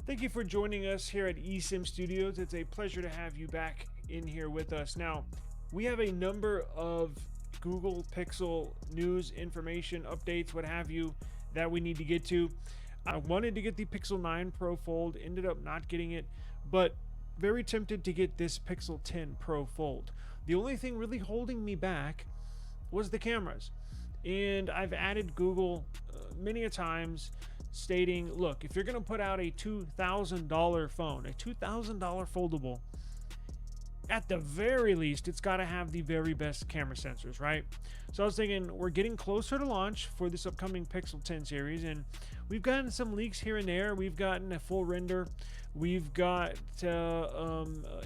Thank you for joining us here at eSIM Studios. It's a pleasure to have you back in here with us. Now, we have a number of Google Pixel news, information, updates, what have you, that we need to get to. I wanted to get the Pixel 9 Pro Fold, ended up not getting it, but very tempted to get this Pixel 10 Pro Fold. The only thing really holding me back was the cameras. And I've added Google many a times stating, look, if you're going to put out a $2,000 phone, a $2,000 foldable, at the very least, it's got to have the very best camera sensors, right? So I was thinking, we're getting closer to launch for this upcoming Pixel 10 series, and we've gotten some leaks here and there. We've gotten a full render. We've got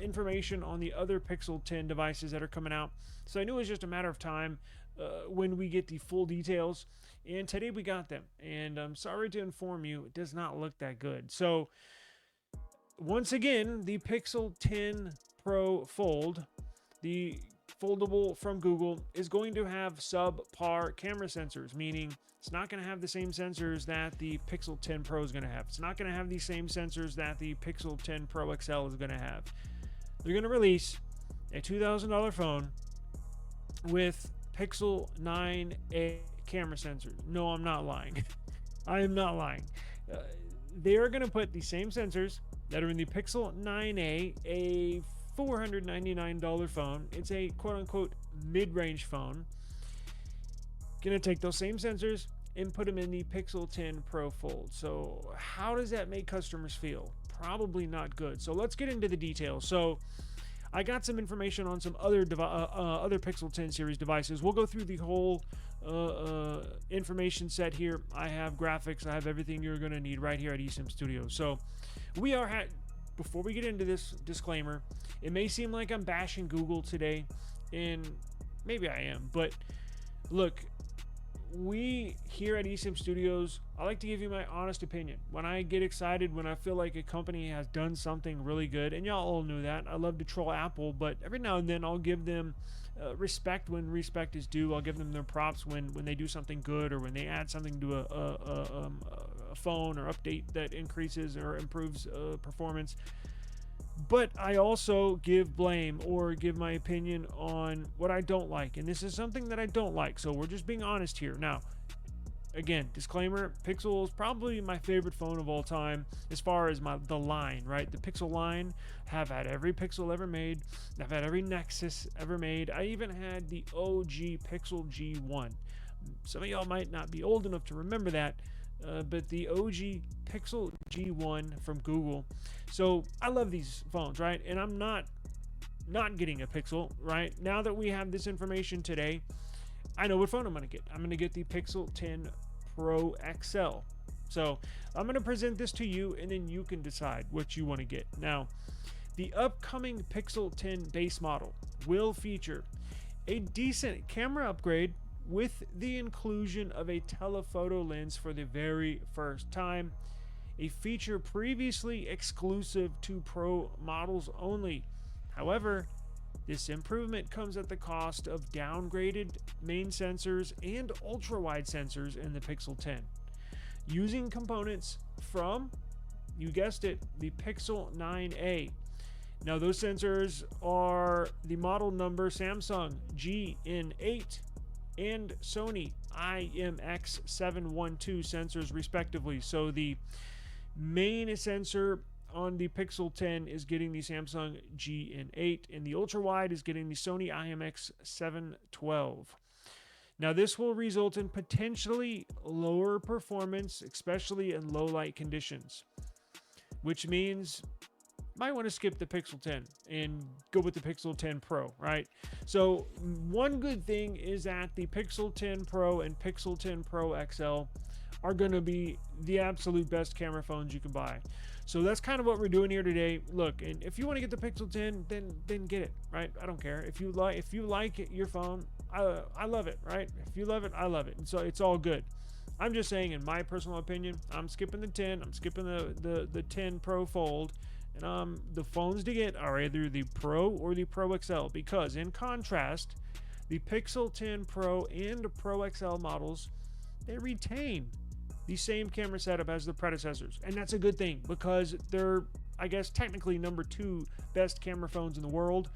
information on the other Pixel 10 devices that are coming out. So I knew it was just a matter of time when we get the full details. And today we got them. And I'm sorry to inform you, it does not look that good. So once again, the Pixel 10 Pro Fold, the foldable from Google, is going to have subpar camera sensors, meaning it's not going to have the same sensors that the Pixel 10 Pro is going to have. It's not going to have the same sensors that the Pixel 10 Pro XL is going to have. They're going to release a $2,000 phone with Pixel 9a camera sensors. No, I'm not lying. I am not lying. They are going to put the same sensors that are in the Pixel 9a, a $499 phone. It's a quote-unquote mid-range phone. Gonna take those same sensors and put them in the Pixel 10 Pro Fold. So how does that make customers feel? Probably not good. So let's get into the details. So I got some information on some other Pixel 10 series devices. We'll go through the whole information set here. I have graphics. I have everything you're going to need right here at eSIM Studios. So we are before we get into this disclaimer, it may seem like I'm bashing Google today, and maybe I am, but look, we here at eSIM Studios, I like to give you my honest opinion. When I get excited, when I feel like a company has done something really good, and y'all all know that, I love to troll Apple, but every now and then I'll give them respect when respect is due. I'll give them their props when they do something good, or when they add something to a phone or update that increases or improves performance. But I also give blame or give my opinion on what I don't like. And this is something that I don't like. So we're just being honest here. Now, again, disclaimer, Pixel is probably my favorite phone of all time as far as the line, right? The Pixel line. Have had every Pixel ever made. I've had every Nexus ever made. I even had the OG Pixel G1. Some of y'all might not be old enough to remember that. But the OG Pixel G1 from Google. So I love these phones, right? And I'm not getting a Pixel, right? Now that we have this information today, I know what phone I'm going to get. I'm going to get the Pixel 10 Pro XL. So I'm going to present this to you, and then you can decide what you want to get. Now, the upcoming Pixel 10 base model will feature a decent camera upgrade with the inclusion of a telephoto lens for the very first time, a feature previously exclusive to Pro models only. However, this improvement comes at the cost of downgraded main sensors and ultra-wide sensors in the Pixel 10, using components from, you guessed it, the Pixel 9a. Now those sensors are the model number Samsung GN8 and Sony IMX712 sensors respectively. So the main sensor on the Pixel 10 is getting the Samsung GN8, and the ultra wide is getting the Sony IMX712. Now this will result in potentially lower performance, especially in low light conditions, which means might want to skip the Pixel 10 and go with the Pixel 10 Pro, right? So one good thing is that the Pixel 10 Pro and Pixel 10 Pro XL are going to be the absolute best camera phones you can buy. So that's kind of what we're doing here today. Look, and if you want to get the Pixel 10, then get it, right? I don't care. If you like your phone, I love it, right? If you love it, I love it. And so it's all good. I'm just saying, in my personal opinion, I'm skipping the 10. I'm skipping the 10 Pro Fold. And the phones to get are either the Pro or the Pro XL, because in contrast, the Pixel 10 Pro and Pro XL models, they retain the same camera setup as the predecessors. And that's a good thing because they're, I guess, technically number 2 best camera phones in the world.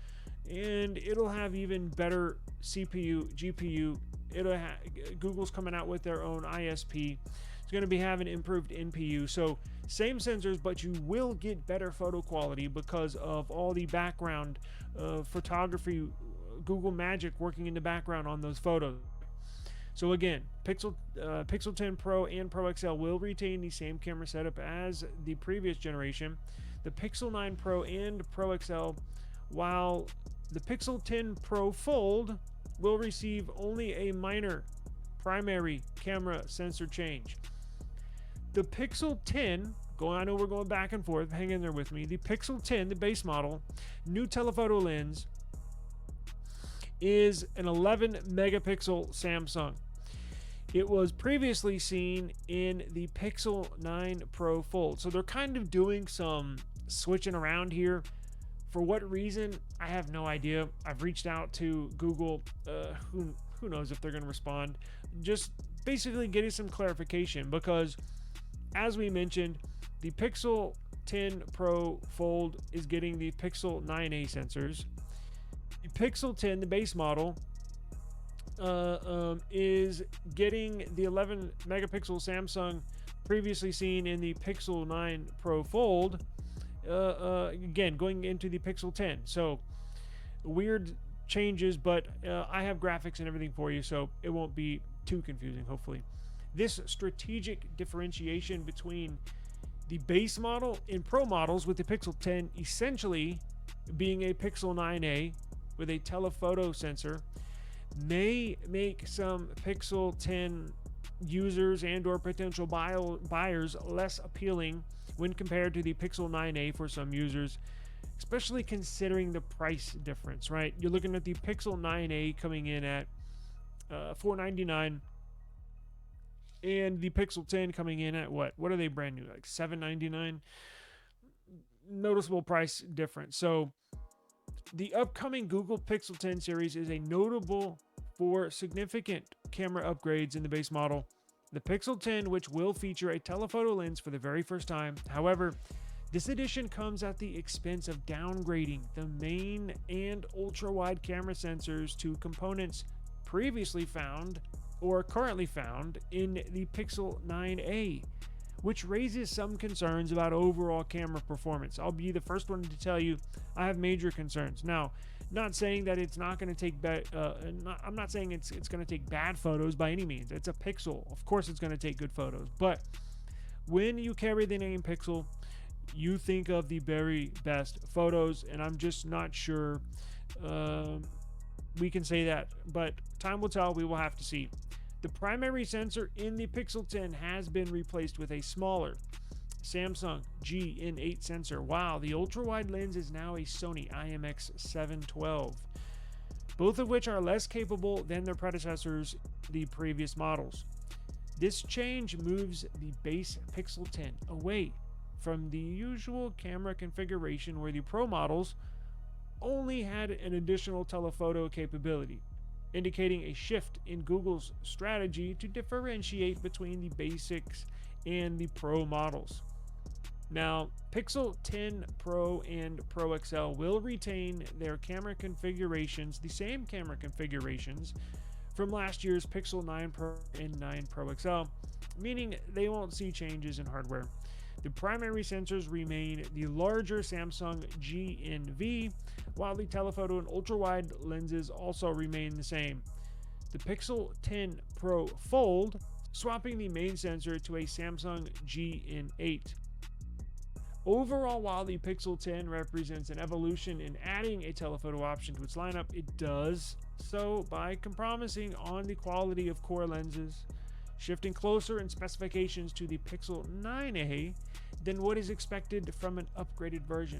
And it'll have even better CPU, GPU. Google's coming out with their own ISP. It's going to be having improved NPU. So same sensors, but you will get better photo quality because of all the background photography, Google Magic working in the background on those photos. So again, Pixel 10 Pro and Pro XL will retain the same camera setup as the previous generation. The Pixel 9 Pro and Pro XL, while the Pixel 10 Pro Fold will receive only a minor primary camera sensor change. The Pixel 10, I know we're going back and forth, hang in there with me. The Pixel 10, the base model, new telephoto lens, is an 11 megapixel Samsung. It was previously seen in the Pixel 9 Pro Fold. So they're kind of doing some switching around here. For what reason, I have no idea. I've reached out to Google. Who knows if they're going to respond. Just basically getting some clarification because, as we mentioned, the Pixel 10 Pro Fold is getting the Pixel 9a sensors. The Pixel 10, the base model, is getting the 11 megapixel Samsung previously seen in the Pixel 9 Pro Fold. Again, going into the Pixel 10. So weird changes, but I have graphics and everything for you, so it won't be too confusing, hopefully. This strategic differentiation between the base model and Pro models, with the Pixel 10 essentially being a Pixel 9a with a telephoto sensor, may make some Pixel 10 users and or potential buyers less appealing when compared to the Pixel 9a for some users, especially considering the price difference, right? You're looking at the Pixel 9a coming in at $499 and the Pixel 10 coming in at what are they brand new, like $799? Noticeable price difference. So the upcoming Google Pixel 10 series is a notable for significant camera upgrades in the base model. The Pixel 10, which will feature a telephoto lens for the very first time. However, this edition comes at the expense of downgrading the main and ultra-wide camera sensors to components previously found or currently found in the Pixel 9a, which raises some concerns about overall camera performance. I'll be the first one to tell you I have major concerns. Now, not saying that it's not going to take I'm not saying it's going to take bad photos by any means. It's a Pixel. Of course it's going to take good photos. But when you carry the name Pixel, you think of the very best photos, and I'm just not sure we can say that. But time will tell. We will have to see. The primary sensor in the Pixel 10 has been replaced with a smaller Samsung GN8 sensor, while the ultra-wide lens is now a Sony IMX712, both of which are less capable than their predecessors, the previous models. This change moves the base Pixel 10 away from the usual camera configuration where the Pro models only had an additional telephoto capability, indicating a shift in Google's strategy to differentiate between the basics and the Pro models. Now, Pixel 10 Pro and Pro XL will retain their camera configurations, the same camera configurations from last year's Pixel 9 Pro and 9 Pro XL, meaning they won't see changes in hardware. The primary sensors remain the larger Samsung GNV, while the telephoto and ultra-wide lenses also remain the same. The Pixel 10 Pro Fold, swapping the main sensor to a Samsung GN8. Overall, while the Pixel 10 represents an evolution in adding a telephoto option to its lineup, it does so by compromising on the quality of core lenses, shifting closer in specifications to the Pixel 9a than what is expected from an upgraded version.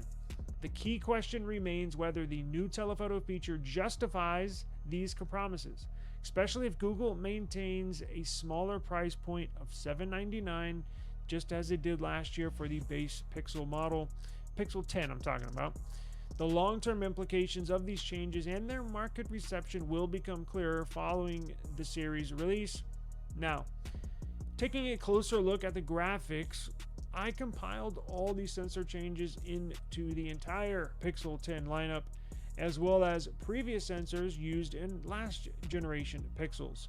The key question remains whether the new telephoto feature justifies these compromises, especially if Google maintains a smaller price point of $799, just as it did last year for the base Pixel model, Pixel 10 I'm talking about. The long-term implications of these changes and their market reception will become clearer following the series release. Now, Taking a closer look at the graphics, I compiled all these sensor changes into the entire Pixel 10 lineup, as well as previous sensors used in last generation Pixels.